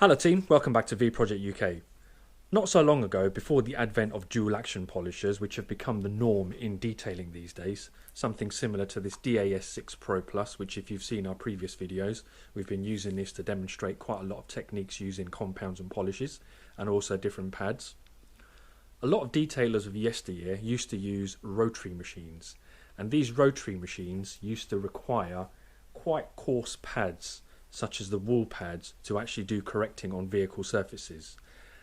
Hello team, welcome back to V Project UK. Not so long ago, before the advent of dual action polishers, which have become the norm in detailing these days, something similar to this DAS6 Pro Plus, which if you've seen our previous videos, we've been using this to demonstrate quite a lot of techniques using compounds and polishes, and also different pads. A lot of detailers of yesteryear used to use rotary machines, and these rotary machines used to require quite coarse pads, such as the wool pads, to actually do correcting on vehicle surfaces.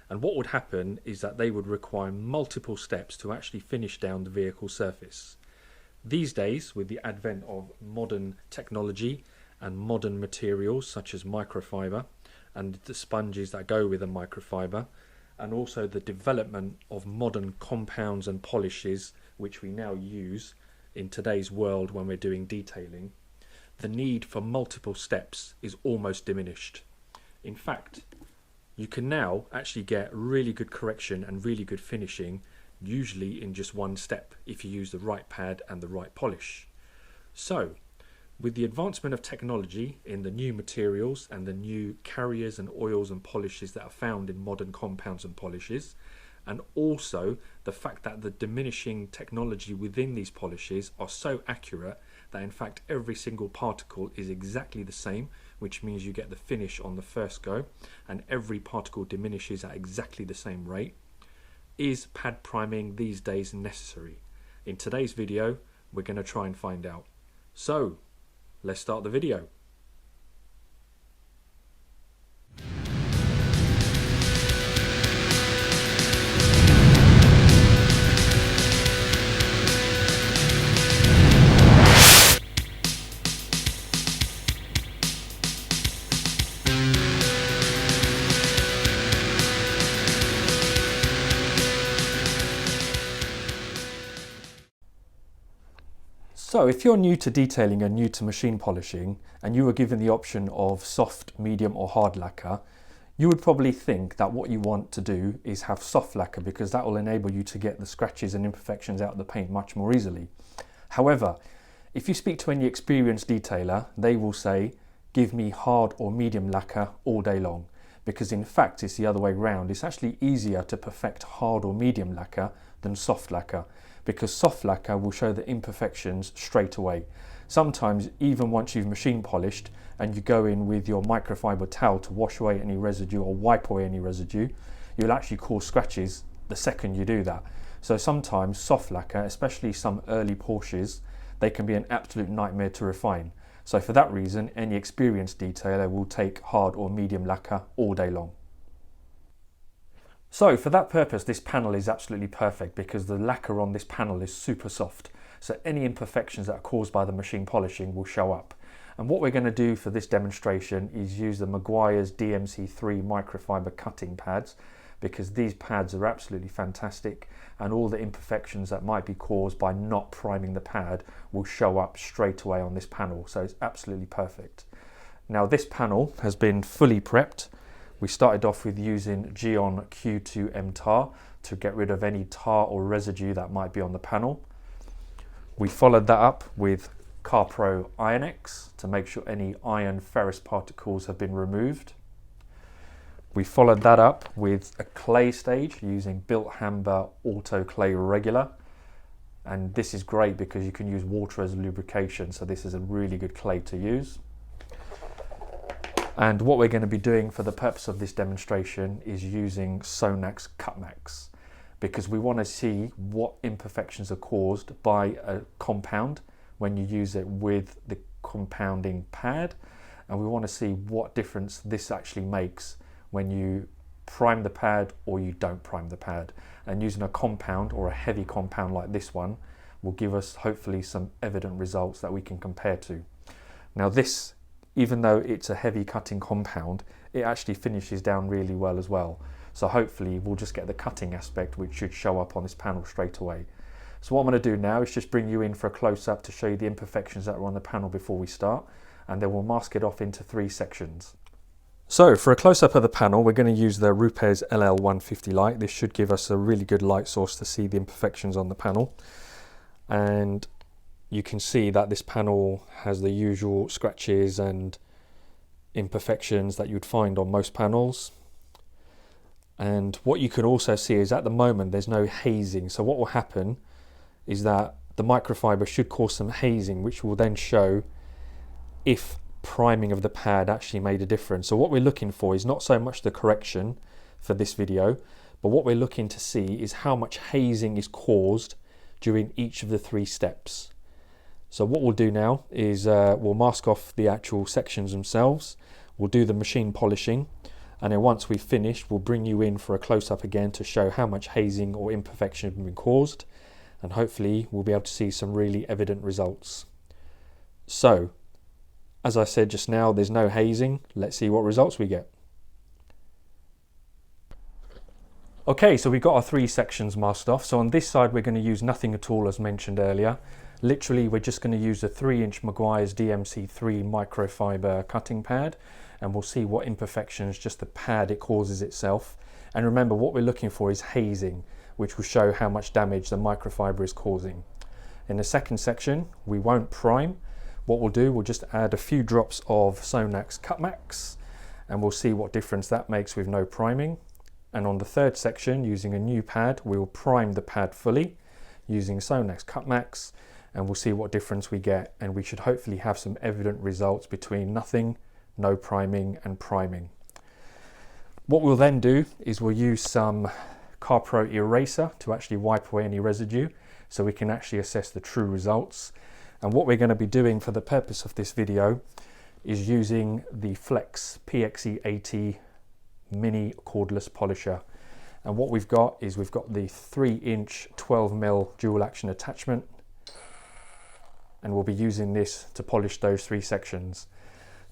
And what would happen is that they would require multiple steps to actually finish down the vehicle surface. These days, with the advent of modern technology and modern materials such as microfiber and the sponges that go with a microfiber, and also the development of modern compounds and polishes which we now use in today's world when we're doing detailing, the need for multiple steps is almost diminished. In fact, you can now actually get really good correction and really good finishing, usually in just one step, if you use the right pad and the right polish. So, with the advancement of technology in the new materials and the new carriers and oils and polishes that are found in modern compounds and polishes, and also the fact that the diminishing technology within these polishes are so accurate that in fact every single particle is exactly the same, which means you get the finish on the first go and every particle diminishes at exactly the same rate. Is pad priming these days necessary? In today's video we're going to try and find out. So let's start the video. So if you're new to detailing and new to machine polishing and you were given the option of soft, medium or hard lacquer, you would probably think that what you want to do is have soft lacquer because that will enable you to get the scratches and imperfections out of the paint much more easily. However, if you speak to any experienced detailer, they will say, give me hard or medium lacquer all day long, because in fact it's the other way around. It's actually easier to perfect hard or medium lacquer than soft lacquer, because soft lacquer will show the imperfections straight away. Sometimes even once you've machine polished and you go in with your microfiber towel to wash away any residue or wipe away any residue, you'll actually cause scratches the second you do that. So sometimes soft lacquer, especially some early Porsches, they can be an absolute nightmare to refine. So for that reason, any experienced detailer will take hard or medium lacquer all day long. So for that purpose, this panel is absolutely perfect because the lacquer on this panel is super soft. So any imperfections that are caused by the machine polishing will show up. And what we're going to do for this demonstration is use the Meguiars DMC3 microfiber cutting pads, because these pads are absolutely fantastic and all the imperfections that might be caused by not priming the pad will show up straight away on this panel. So it's absolutely perfect. Now this panel has been fully prepped. We started off with using Gyeon Q2M TAR to get rid of any tar or residue that might be on the panel. We followed that up with CarPro Iron-X to make sure any iron ferrous particles have been removed. We followed that up with a clay stage using Bilt Hamber Auto Clay Regular. And this is great because you can use water as lubrication, so this is a really good clay to use. And what we're going to be doing for the purpose of this demonstration is using Sonax CutMAX, because we want to see what imperfections are caused by a compound when you use it with the compounding pad, and we want to see what difference this actually makes when you prime the pad or you don't prime the pad. And using a compound or a heavy compound like this one will give us hopefully some evident results that we can compare to. Now this, even though it's a heavy cutting compound, it actually finishes down really well as well. So hopefully we'll just get the cutting aspect, which should show up on this panel straight away. So what I'm going to do now is just bring you in for a close-up to show you the imperfections that are on the panel before we start, and then we'll mask it off into 3 sections. So for a close-up of the panel, we're going to use the Rupes LL150 light. This should give us a really good light source to see the imperfections on the panel. And you can see that this panel has the usual scratches and imperfections that you'd find on most panels. And what you can also see is at the moment there's no hazing. So what will happen is that the microfiber should cause some hazing, which will then show if priming of the pad actually made a difference. So what we're looking for is not so much the correction for this video, but what we're looking to see is how much hazing is caused during each of the 3 steps. So what we'll do now is we'll mask off the actual sections themselves, we'll do the machine polishing, and then once we've finished we'll bring you in for a close-up again to show how much hazing or imperfection has been caused, and hopefully we'll be able to see some really evident results. So as I said just now, there's no hazing. Let's see what results we get. Okay, so we've got our 3 sections masked off. So on this side we're going to use nothing at all, as mentioned earlier. Literally we're just going to use a 3-inch Meguiars DMC3 microfiber cutting pad, and we'll see what imperfections just the pad it causes itself. And remember, what we're looking for is hazing, which will show how much damage the microfiber is causing. In the second section we won't prime. What we'll do, we'll just add a few drops of Sonax CutMAX, and we'll see what difference that makes with no priming. And on the third section, using a new pad, we'll prime the pad fully using Sonax CutMAX, and we'll see what difference we get, and we should hopefully have some evident results between nothing, no priming, and priming. What we'll then do is we'll use some CarPro Eraser to actually wipe away any residue, so we can actually assess the true results. And what we're going to be doing for the purpose of this video is using the Flex PXE80 mini cordless polisher. And what we've got is we've got the 3-inch 12mm dual action attachment, and we'll be using this to polish those 3 sections.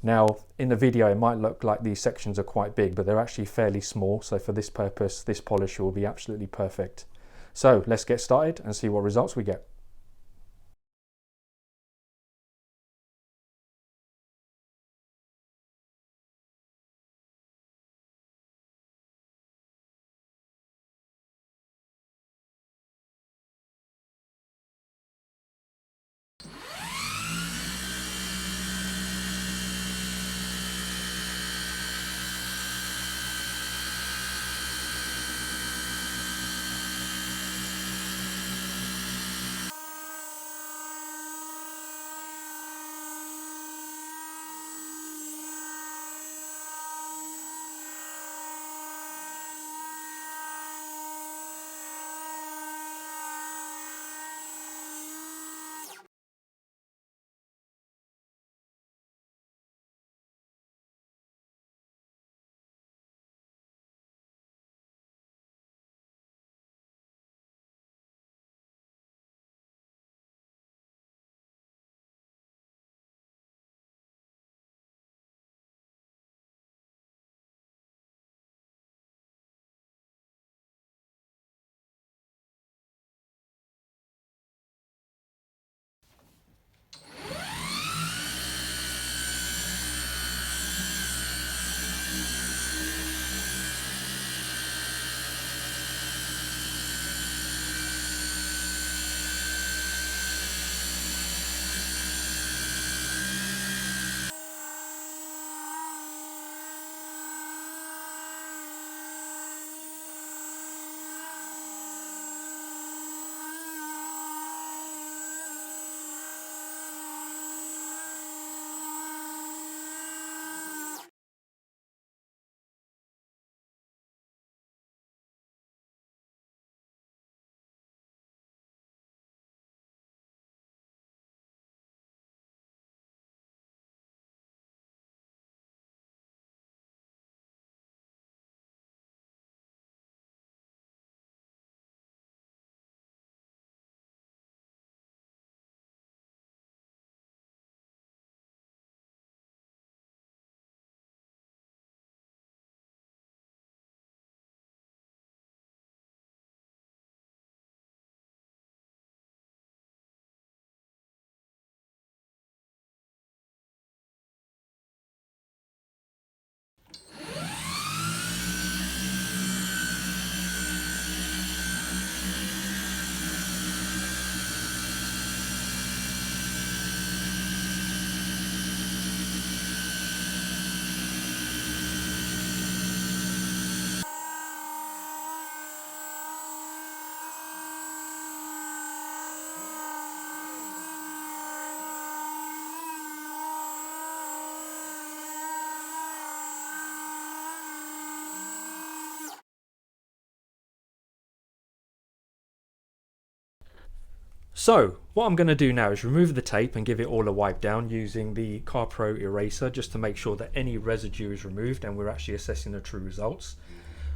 Now in the video it might look like these sections are quite big, but they're actually fairly small, so for this purpose this polisher will be absolutely perfect. So let's get started and see what results we get. So what I'm going to do now is remove the tape and give it all a wipe down using the CarPro Eraser, just to make sure that any residue is removed and we're actually assessing the true results.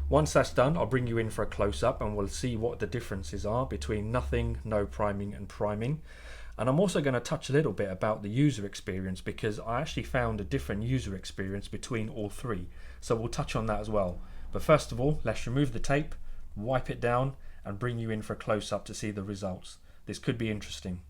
Once that's done, I'll bring you in for a close-up and we'll see what the differences are between nothing, no priming and priming. And I'm also going to touch a little bit about the user experience, because I actually found a different user experience between all three. So we'll touch on that as well. But first of all, let's remove the tape, wipe it down and bring you in for a close-up to see the results. This could be interesting.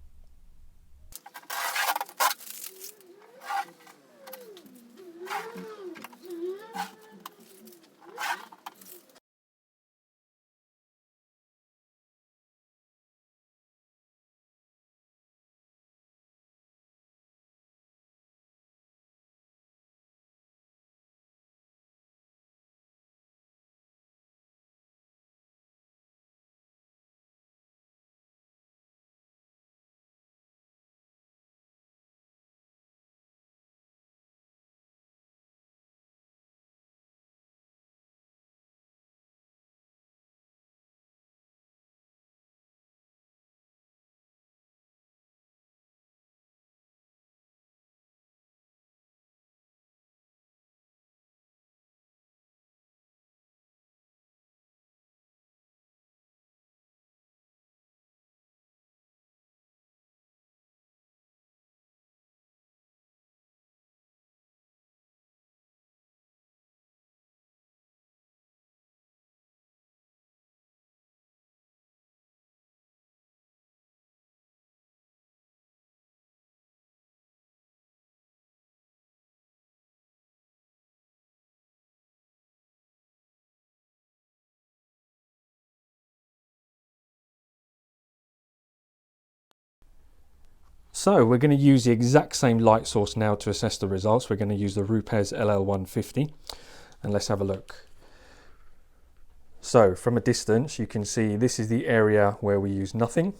So we're going to use the exact same light source now to assess the results. We're going to use the Rupes LL150 and let's have a look. So from a distance you can see this is the area where we use nothing.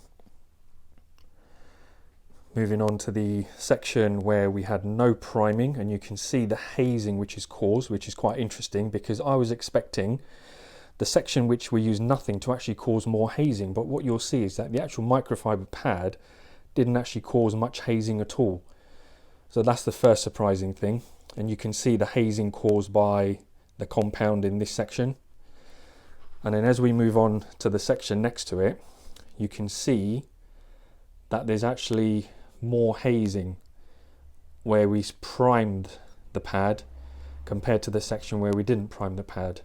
Moving on to the section where we had no priming, and you can see the hazing which is caused, which is quite interesting because I was expecting the section which we use nothing to actually cause more hazing, but what you'll see is that the actual microfiber pad didn't actually cause much hazing at all. So that's the first surprising thing, and you can see the hazing caused by the compound in this section. And then as we move on to the section next to it, you can see that there's actually more hazing where we primed the pad compared to the section where we didn't prime the pad.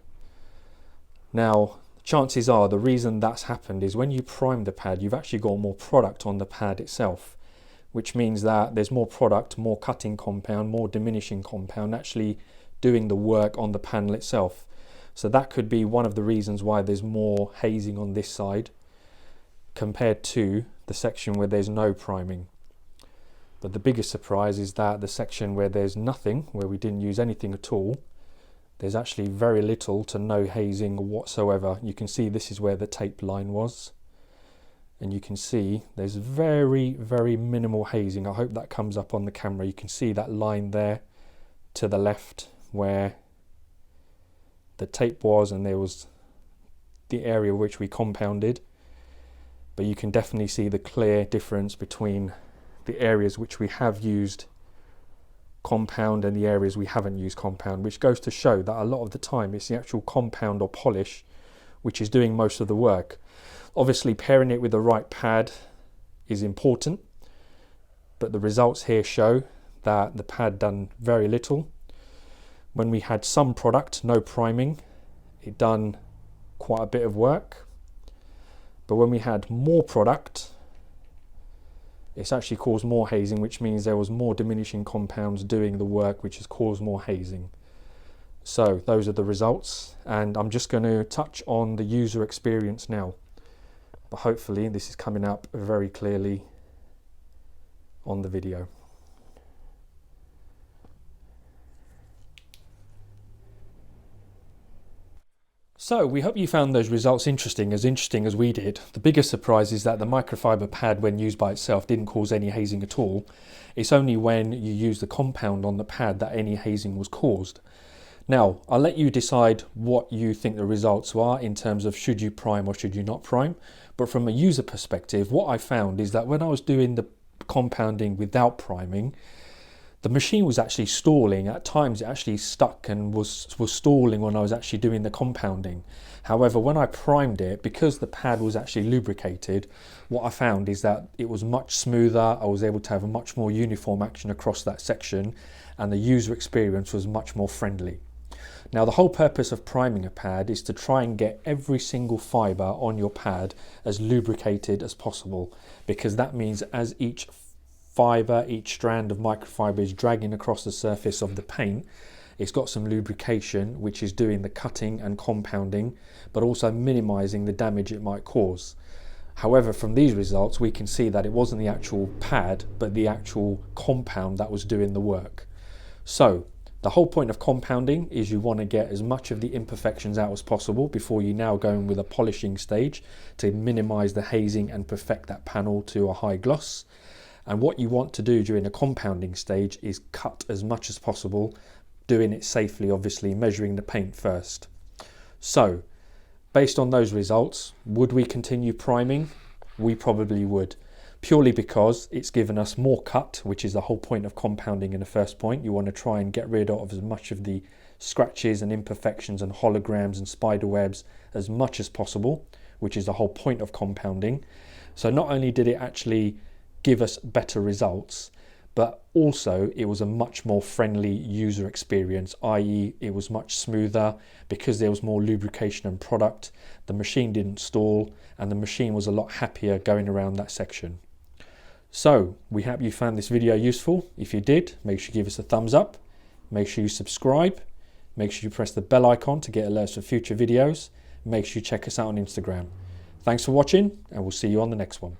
Now chances are the reason that's happened is when you prime the pad you've actually got more product on the pad itself, which means that there's more product, more cutting compound, more diminishing compound actually doing the work on the panel itself. So that could be one of the reasons why there's more hazing on this side compared to the section where there's no priming. But the biggest surprise is that the section where there's nothing, where we didn't use anything at all, there's actually very little to no hazing whatsoever. You can see this is where the tape line was, and you can see there's very minimal hazing. I hope that comes up on the camera. You can see that line there to the left where the tape was, and there was the area which we compounded, but you can definitely see the clear difference between the areas which we have used compound and the areas we haven't used compound, which goes to show that a lot of the time it's the actual compound or polish which is doing most of the work. Obviously pairing it with the right pad is important, but the results here show that the pad done very little. When we had some product, no priming, it done quite a bit of work, but when we had more product, it's actually caused more hazing, which means there was more diminishing compounds doing the work, which has caused more hazing. So those are the results, and I'm just going to touch on the user experience now, but hopefully this is coming up very clearly on the video. So we hope you found those results interesting as we did. The biggest surprise is that the microfiber pad when used by itself didn't cause any hazing at all. It's only when you use the compound on the pad that any hazing was caused. Now, I'll let you decide what you think the results are in terms of should you prime or should you not prime. But from a user perspective, what I found is that when I was doing the compounding without priming, the machine was actually stalling. At times it actually stuck and was stalling when I was actually doing the compounding. However, when I primed it, because the pad was actually lubricated, what I found is that it was much smoother. I was able to have a much more uniform action across that section, and the user experience was much more friendly. Now, the whole purpose of priming a pad is to try and get every single fibre on your pad as lubricated as possible, because that means as each fibre, each strand of microfibre is dragging across the surface of the paint, it's got some lubrication which is doing the cutting and compounding, but also minimising the damage it might cause. However, from these results we can see that it wasn't the actual pad but the actual compound that was doing the work. So the whole point of compounding is you want to get as much of the imperfections out as possible before you now go in with a polishing stage to minimise the hazing and perfect that panel to a high gloss. And what you want to do during the compounding stage is cut as much as possible, doing it safely, obviously measuring the paint first. So based on those results, would we continue priming? We probably would. Purely because it's given us more cut, which is the whole point of compounding in the first point. You want to try and get rid of as much of the scratches and imperfections and holograms and spider webs as much as possible, which is the whole point of compounding. So not only did it actually give us better results, but also it was a much more friendly user experience, i.e. it was much smoother because there was more lubrication and product. The machine didn't stall and the machine was a lot happier going around that section. So we hope you found this video useful. If you did, make sure you give us a thumbs up, make sure you subscribe, make sure you press the bell icon to get alerts for future videos, make sure you check us out on Instagram. Thanks for watching and we'll see you on the next one.